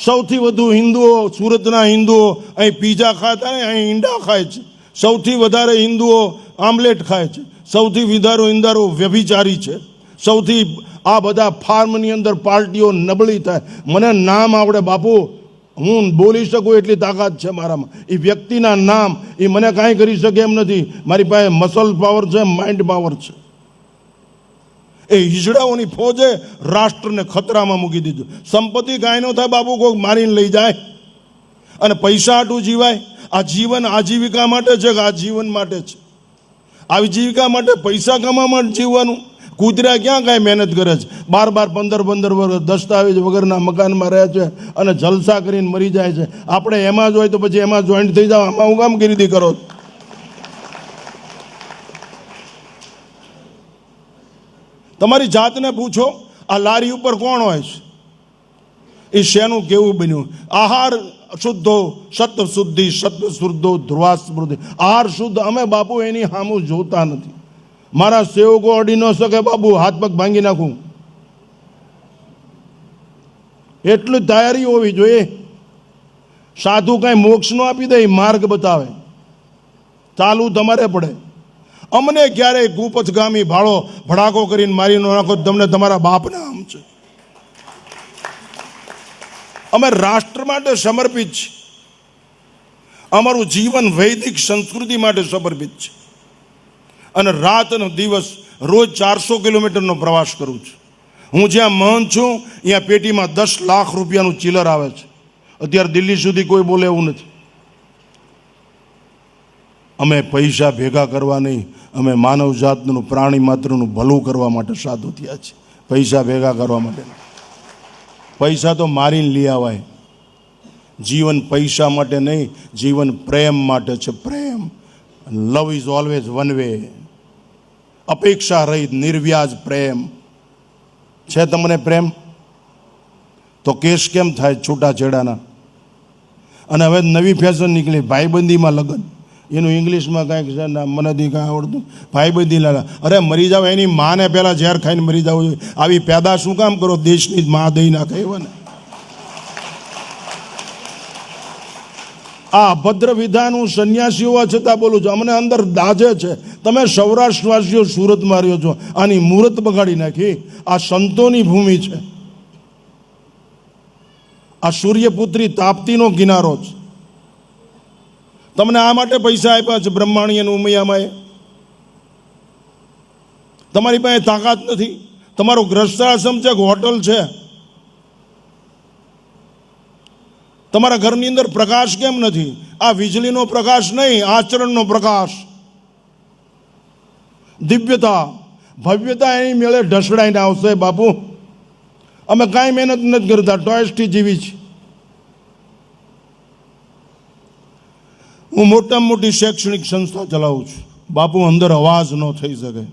સૌથી વધુ હિન્દુઓ, સુરતના હિન્દુઓ અહીં પીઝા ખાતા ને અહીં ઈંડા ખાય છે. સૌથી વધારે હિન્દુઓ આમલેટ ખાય છે. સૌથી વધારે હિન્દુઓ વ્યભિચારી છે. સૌથી આ બધા ફાર્મની અંદર પાર્ટીઓ નબળી થાય. મને નામ આવડે બાપુ, હું બોલી શકું એટલી તાકાત છે મારામાં. એ વ્યક્તિના નામ એ મને કાંઈ કરી શકે એમ નથી. મારી પાસે મસલ પાવર છે, માઇન્ડ પાવર છે. એ હિજડાઓની ફોજે રાષ્ટ્રને ખતરામાં મૂકી દીધું. સંપત્તિ કાંઈ ન થાય બાપુ, કોઈક મારીને લઈ જાય. અને પૈસા હાટું જીવાય? આ જીવન આજીવિકા માટે છે કે આજીવન માટે છે? આજીવિકા માટે પૈસા કમાવા માટે જીવવાનું? કૂતરા ક્યાં કાંઈ મહેનત કરે છે? 12-15 વર્ષ દસ્તાવેજ વગરના મકાનમાં રહે છે અને જલસા કરીને મરી જાય છે. આપણે એમાં જ હોય તો પછી એમાં જોઈન્ટ થઈ જાવ. આમાં હું કામ ગીરીદી કરો? તમારી જાતને પૂછો, આ લારી ઉપર કોણ હોય છે? એ શેનું કેવું બન્યું? આહાર શુદ્ધો, સત્વ શુદ્ધિ, સત્વ શુદ્ધો, ધ્રુવા સ્મૃતિ. આહાર શુદ્ધ. અમે બાપુ એની સામું જોતા નથી. મારા સેવકો અડી ન શકે બાપુ, હાથ પગ ભાંગી નાખું. એટલી તૈયારી હોવી જોઈએ. સાધુ કાંઈ મોક્ષ નો આપી દે, માર્ગ બતાવે. ચાલુ તમારે પડે. અમને ક્યારેય કુપથગામી ભાળો ભડાકો કરીને મારી નાખો, તમને તમારા બાપના આમ છે. અમે રાષ્ટ્ર માટે સમર્પિત છીએ. અમારું જીવન વૈદિક સંસ્કૃતિ માટે સમર્પિત છે. અને રાત અને દિવસ રોજ 400 કિલોમીટરનો પ્રવાસ કરું છું. હું જ્યાં મહંત છું ત્યાં પેટીમાં 10 લાખ રૂપિયાનું ચિલર આવે છે. અત્યારે દિલ્હી સુધી કોઈ બોલે એવું નથી. અમે પૈસા ભેગા કરવા નહીં, અમે માનવ જાતનું, પ્રાણી માત્રનું ભલું કરવા માટે સાધુ થયા છે. પૈસા ભેગા કરવા માટે. પૈસા તો મારીને લઈ આવાય. જીવન પૈસા માટે નહીં, જીવન પ્રેમ માટે છે. પ્રેમ. Love is always one way. અપેક્ષા રહિત નિર્વ્યાજ પ્રેમ છે. તમને પ્રેમ તો કેસ કેમ થાય છૂટાછેડાના? અને હવે નવી ફેશન નીકળી, ભાઈબંધીમાં લગ્ન. એનું ઇંગ્લિશમાં કાંઈક છે ને, મને દી કાંઈ આવડતું. ભાઈબંધી લાલા. અરે મરી જાવ, એની માને પહેલાં ઝેર ખાઈને મરી જવું જોઈએ. આવી પેદા શું કામ કરો? દેશની જ માં દઈ નાખે એવા ને. આ અભદ્ર વિધાન હું સંન્યાસી હોવા છતાં બોલું છું. અમને અંદર દાજે છે. તમે સૌરાષ્ટ્રવાસીઓ સુરતમાં રહ્યો છો, આની મુહૂર્ત બગાડી નાખી. આ સંતોની ભૂમિ છે. આ સૂર્યપુત્રી તાપ્તીનો કિનારો છે. તમને આ માટે પૈસા આપ્યા છે બ્રહ્માણી અને ઉમૈયામાએ? તમારી પાસે તાકાત નથી. તમારો ગ્રસ્તાશ્રમ છે કે હોટલ છે? તમારા ઘરની અંદર પ્રકાશ કેમ નથી? આ વીજળીનો પ્રકાશ નહીં, આચરણનો પ્રકાશ. દિવ્યતા, ભવ્યતા એની મેળે ઢસડાઈને આવશે બાપુ. અમે કાંઈ મહેનત નથી કરતા, ટોયસ્ટી જીવી છે. હું મોટામાં મોટી શૈક્ષણિક સંસ્થા ચલાવું છું બાપુ. અંદર અવાજ ન થઈ શકે,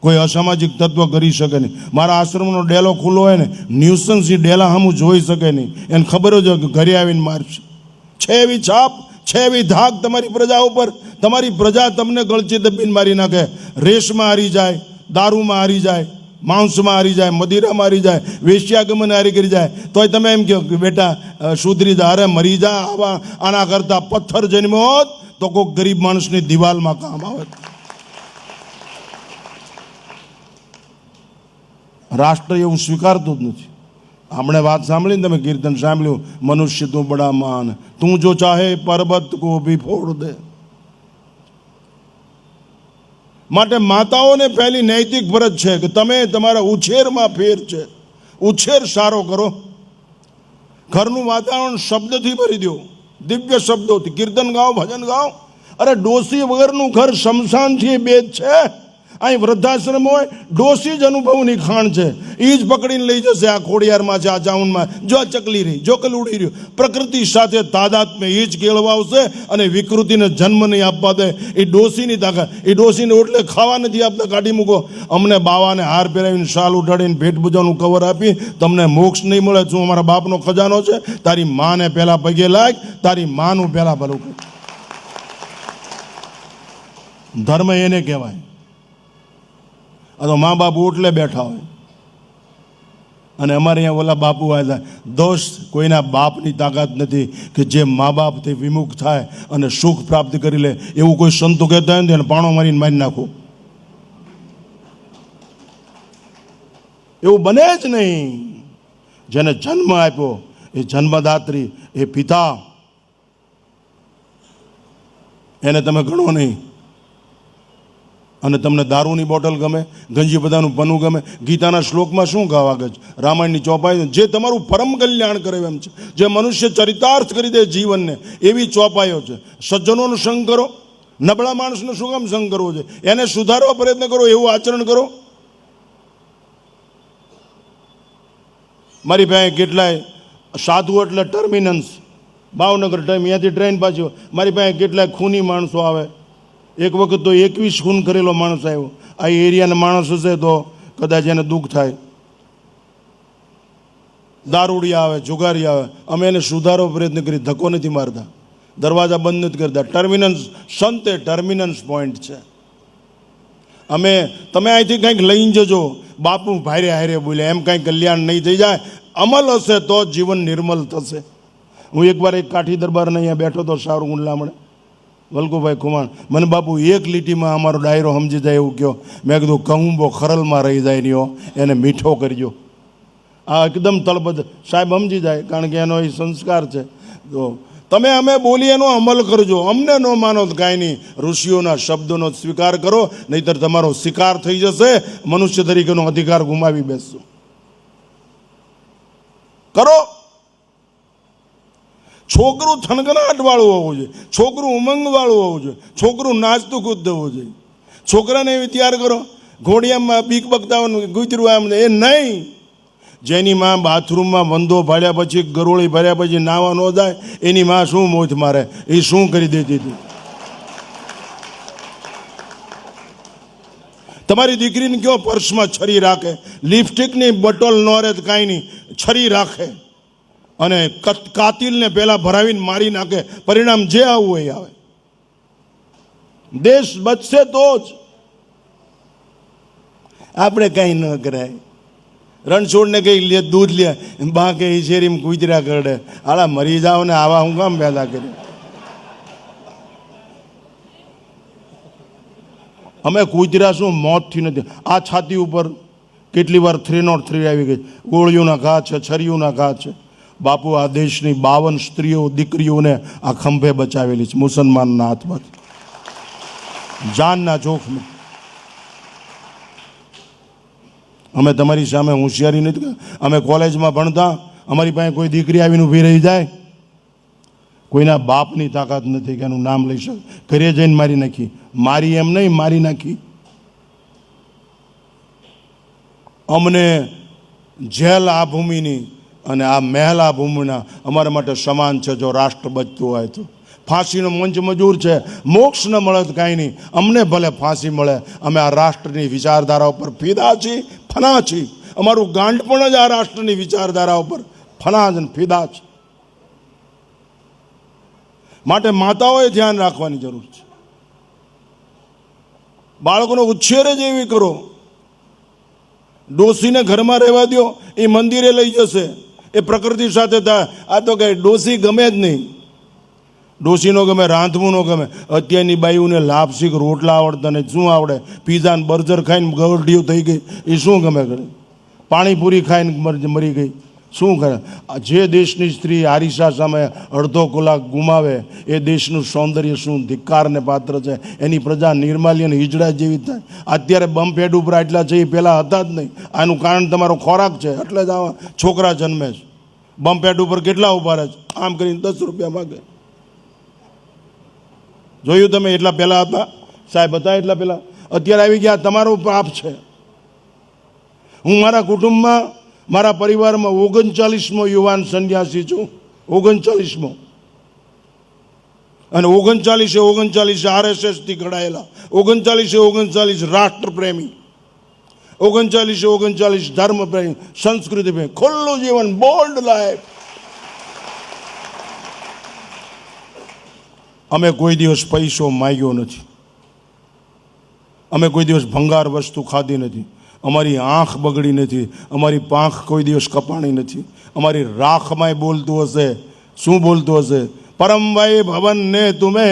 કોઈ અસામાજિક તત્વ કરી શકે નહીં. મારા આશ્રમનો ડેલો ખુલ્લો હોય ને, ન્યુસન્સ એ ડેલા સામું જોઈ શકે નહીં. એને ખબર જ હોય કે ઘરે આવીને મારશે. છે એવી છાપ, છે એવી ધાક તમારી પ્રજા ઉપર. તમારી પ્રજા તમને ગળચી દબીને મારી નાખે. રેસમાં હારી જાય, દારૂમાં હારી જાય, માંસમાં હારી જાય, મદિરામાં હારી જાય, વેશ્યાગમન હારી કરી જાય. તોય તમે એમ કહો કે બેટા સુધરી જા. અરે મરી જા. આવા આના કરતાં પથ્થર જન્મ્યો હોત તો કોઈક ગરીબ માણસની દિવાલમાં કામ આવે. રાષ્ટ્ર એવું સ્વીકારતું જ નથી. હમણે વાત સાંભળીને તમે, કીર્તન સાંભળ્યું, મનુષ્ય તું બડા માન, તું જો ચાહે પર્વત કો ભી ફોડ દે. માટે માતાઓને પહેલી નૈતિક ફરજ છે કે તમે તમારા ઉછેરમાં ફેર છે. ઉછેર સારો કરો. ઘરનું વાતાવરણ શબ્દથી ભરી દો, દિવ્ય શબ્દોથી. કીર્તન ગાઓ, ભજન ગાઓ. અરે ડોસી વગરનું ઘર શમશાનથી બેદ છે. અહીં વૃદ્ધાશ્રમ હોય, ડોસી જ અનુભવની ખાણ છે. એ જ પકડીને લઈ જશે આ ખોડિયારમાં છે, આ ચાઉનમાં. જો આ ચકલી રહી, જો કલુડી રહ્યું. પ્રકૃતિ સાથે તાદાત્મ્ય એ જ કેળવાવશે અને વિકૃતિને જન્મ નહીં આપવા દે. એ ડોસીની તાકાત. એ ડોસીને ઓટલે ખાવા નથી આપતા, કાઢી મૂકો. અમને બાવાને હાર પહેરાવીને, શાલ ઉઠાડીને, ભેટ પૂજાનું કવર આપી તમને મોક્ષ નહીં મળે. શું અમારા બાપનો ખજાનો છે? તારી માને પહેલાં પગે લાગ, તારી માનું પહેલાં ભલું કર. ધર્મ એને કહેવાય. આ તો મા બાપ ઓટલે બેઠા હોય, અને અમારે અહીંયા ઓલા બાપુ આવ્યા, દોસ્ત કોઈના બાપની તાકાત નથી કે જે મા બાપથી વિમુખ થાય અને સુખ પ્રાપ્ત કરી લે. એવું કોઈ સંતો કહેતા હોય ને એને પાણો મારીને મારી નાખો. એવું બને જ નહીં. જેને જન્મ આપ્યો એ જન્મદાત્રી, એ પિતા, એને તમે ગણો નહીં. અને તમને દારૂની બોટલ ગમે, ગંજી બધાનું પનું ગમે. ગીતાના શ્લોકમાં શું ગાવા છે? રામાયણની ચોપાઈ, જે તમારું પરમ કલ્યાણ કરે એમ છે, જે મનુષ્ય ચરિતાર્થ કરી દે જીવનને, એવી ચોપાઈઓ છે. સજ્જનોનો સંગ કરો, નબળા માણસનો શું કામ સંગ કરવો છે? એને સુધારવા પ્રયત્ન કરો, એવું આચરણ કરો. મારી પાસે કેટલાય સાધુ એટલે ટર્મિનન્સ, ભાવનગર ટાઈમ, અહીંયાથી ટ્રેન પાછી. મારી પાસે કેટલાય ખૂની માણસો આવે. એક વખત તો 21 ખૂન કરેલો માણસ આવ્યો. આ એરિયાના માણસ હશે તો કદાચ એને દુઃખ થાય. દારૂડિયા આવે, જુગારી આવે, અમે એને સુધારવા પ્રયત્ન કરી, ધક્કો નથી મારતા, દરવાજા બંધ નથી કરતા. ટર્મિનન્સ સંતે ટર્મિનન્સ પોઈન્ટ છે. અમે તમે અહીંથી કંઈક લઈને જજો, બાપુ ભારે હારે બોલ્યા, એમ કાંઈ કલ્યાણ નહીં થઈ જાય. અમલ હશે તો જીવન નિર્મલ થશે. હું એકવાર એક કાઠી દરબારને અહીંયા બેઠો તો, સારું ગુંડલામણે, વલ્કુભાઈ ખુમાણ, મને બાપુ એક લીટીમાં અમારો ડાયરો સમજી જાય એવું કહો. મેં કીધું કહુંબો ખરલમાં રહી જાય નહીં, એને મીઠો કરજો. આ એકદમ તળપદ સાહેબ સમજી જાય, કારણ કે એનો એ સંસ્કાર છે. તો તમે અમે બોલીએ એનો અમલ કરજો. અમને ન માનો તો કાંઈ નહીં, ઋષિઓના શબ્દોનો સ્વીકાર કરો, નહીંતર તમારો શિકાર થઈ જશે. મનુષ્ય તરીકેનો અધિકાર ગુમાવી બેસશો. કરો. છોકરું થનગનાટ વાળું હોવું જોઈએ, છોકરું ઉમંગ વાળું હોવું જોઈએ, છોકરું નાચતું કૂદતું હોવું જોઈએ. છોકરાને એવી તૈયાર કરો, ઘોડિયામાં બીક બગતાવાનું ગુજરું આમ, એ નહીં. જેની માં બાથરૂમમાં વંદો ભાડ્યા પછી, ગરોળી ભર્યા પછી નાવા ન જાય, એની માં શું મોજ મારે, એ શું કરી દેતી હતી. તમારી દીકરીને કયો પર્સમાં છરી રાખે, લિપસ્ટિકની બોટલ ન રહે તો કાંઈ નહીં, છરી રાખે અને કાતિલને પહેલાં ભરાવીને મારી નાખે. પરિણામ જે આવવું એ આવે. દેશ બચશે તો જ. આપણે કાંઈ ન કરાય. રણછોડને કંઈ લે, દૂધ લે, બા કે શેરીમાં કૂતરા કરડે, આલા મરી જાઓ ને આવા હું કામ પેદા કર્યું. અમે કૂતરા શું મોતથી નથી. આ છાતી ઉપર કેટલી વાર 303 આવી ગઈ, ગોળીઓના ઘા છે, છરીઓના ઘા છે. બાપુ આ દેશની 52 સ્ત્રીઓ દીકરીઓને આ ખંભે બચાવેલી છે મુસલમાનના હાથમાંથી, જાનના જોખમે. અમે તમારી સામે હોશિયારી નથી. અમે કોલેજમાં ભણતા, અમારી પાસે કોઈ દીકરી આવીને ઊભી રહી જાય, કોઈના બાપની તાકાત નથી કે એનું નામ લઈ શકે. ઘરે જઈને મારી નાખી, મારી એમ નહીં, મારી નાખી. અમને જેલ આ ભૂમિની અને આ મહેલ આ ભૂમિના અમારા માટે સમાન છે. જો રાષ્ટ્ર બચતું હોય તો ફાંસીનો મંચ મજૂર છે, મોક્ષ ન મળે તો કાંઈ નહીં, અમને ભલે ફાંસી મળે. અમે આ રાષ્ટ્રની વિચારધારા ઉપર ફિદા છીએ, ફના છીએ. અમારું ગાંઠ પણ જ આ રાષ્ટ્રની વિચારધારા ઉપર ફના જ ફિદા છે. માટે માતાઓએ ધ્યાન રાખવાની જરૂર છે. બાળકોનો ઉછેર જ એવી કરો. ડોસીને ઘરમાં રહેવા દો, એ મંદિરે લઈ જશે, એ પ્રકૃતિ સાથે થાય. આ તો કંઈ ડોસી ગમે જ નહીં. ડોસીનો ગમે, રાંધવું ન ગમે. અત્યારની બાઈઓને લાપસીક રોટલા આવડતા નહીં, શું આવડે? પીઝા ને બર્ગર ખાઈને ગરડીઓ થઈ ગઈ, એ શું ગમે કરે? પાણીપુરી ખાઈને મરી ગઈ, શું કરે? જે દેશની સ્ત્રી આરિશા સામે અડધો કલાક ગુમાવે, એ દેશનું સૌંદર્ય શું ધિક્કારને પાત્ર છે. એની પ્રજા નિર્માલ્ય અને હિજડા જેવી થાય. અત્યારે બમ્પહેડ ઉપર આટલા છે, એ પહેલાં હતા જ નહીં. આનું કારણ તમારો ખોરાક છે, એટલે જ આવા છોકરા જન્મે છે. બમ્પહેડ ઉપર કેટલા ઉભા રહે છે, આમ કરીને 10 રૂપિયા માગે. જોયું તમે? એટલા પહેલાં હતા સાહેબ, હતા એટલા પહેલાં. અત્યારે આવી ગયા. તમારો પાપ છે. હું મારા કુટુંબમાં, મારા પરિવારમાં 39મો યુવાન સંન્યાસી છું. 39મો. અને 39 RSSથી ઘડાયેલા, 39 રાષ્ટ્રપ્રેમી, 39 ધર્મપ્રેમી, સંસ્કૃતિ પ્રેમી, ખુલ્લું જીવન, બોલ્ડ લાઈફ. અમે કોઈ દિવસ પૈસો માંગ્યો નથી. અમે કોઈ દિવસ ભંગાર વસ્તુ ખાધી નથી. અમારી આંખ બગડી નથી, અમારી પાંખ કોઈ દિવસ કપાણી નથી. અમારી રાખમાંય બોલતું હશે. શું બોલતું હશે? પરમ વૈ ભવન ને તુમે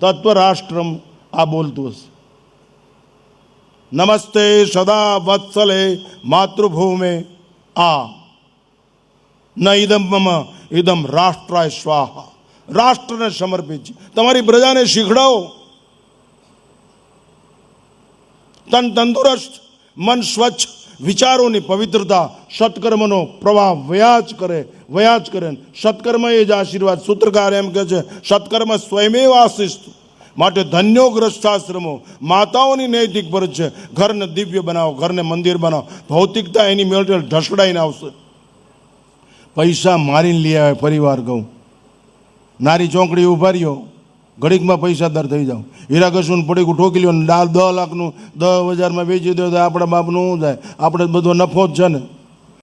તત્વ રાષ્ટ્રમ, આ બોલતું હશે. નમસ્તે સદા વત્સલે માતૃભૂમે, આ ન ઇદમ મમ ઇદમ રાષ્ટ્રાય સ્વાહા, રાષ્ટ્રને સમર્પિત છે. તમારી પ્રજાને શીખડાવો. તન તંદુરસ્ત, મન સ્વચ્છ, વિચારોની પવિત્રતા, સત્કર્મનો પ્રવાહ વયા જ કરે. સત્કર્મ એ જ આશીર્વાદ. સૂત્રકાર એમ કહે છે સત્કર્મ સ્વયમેવ આશિસ્ત. માટે ધન્યો ગ્રસ્થાશ્રમો, માતાઓની નૈતિક ફરજ છે. ઘરને દિવ્ય બનાવો, ઘરને મંદિર બનાવો. ભૌતિકતા એની મેળે ઢસડાઈને આવશે. પૈસા મારીને લઈ આવે. પરિવાર કહું, નારી ચોકડી ઉભા રહ્યો, ઘડીકમાં પૈસાદાર થઈ જાઓ. હીરા ઘસું પડીકું ઠોકી લ્યો, 10 લાખનું 10,000માં વેચી દો તો આપણા બાપનું શું થાય? આપણે બધો નફો જ છે ને.